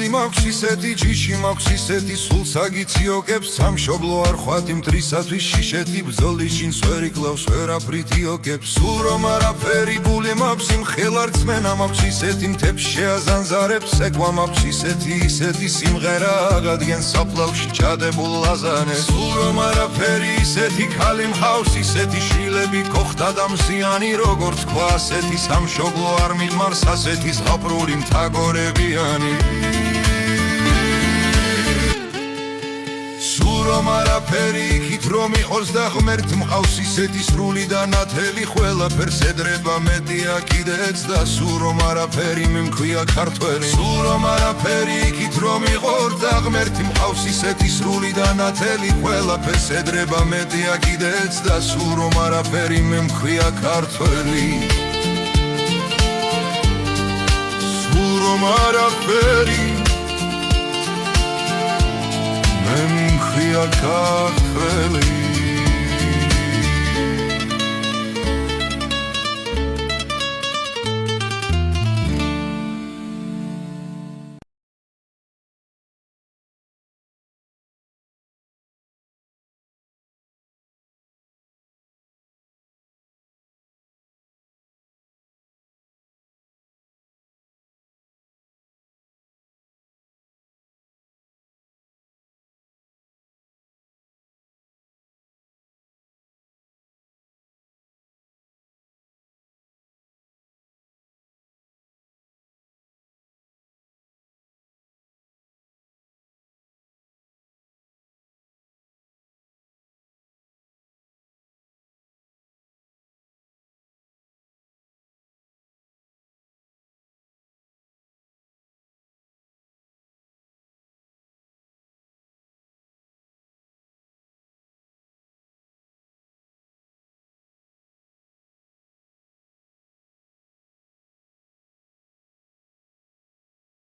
გული მაქვს ისეთი ჯიში მაქვს ისეთი სულ საგიციოკებს სამშობლო არ ხვათი მტრისათვის შიშეთი ბრძოლის შინს ვერ იკლავს ვერაფრით იოკებს სულ რომ არაფერი გული მაქვს იმ ხელარწმენა მაქვს ისეთი მთებს შეაზანზარებს ეკვა მაქვს ისეთი სიმღერა აღადგენს საფლავში ჩადებულ ლაზანებს სულ რომ არაფერი ისეთი ქალი მყავს ისეთი შვილები გოხდა და მზიანი როგორ თქვა ასეთი სამშობლო არ მიღმარს ასეთი ზღაპრული მთაგორებიანი სულ რომ არაფერი იქით რომ იყოს და ღმერთ მყავს ისეთი სრული და ნათელი ყველაფერს ედრება მეტია კიდეც და სულ რომ არაფერი მე მქვია ქართველი სულ რომ არაფერი იქით რომ იყოს და ღმერთ მყავს ისეთი სრული და ნათელი ყველაფერს ედრება მეტია კიდეც და სულ რომ არაფერი მე მქვია ქართველი სულ რომ არაფერი მე მქვია ქართველი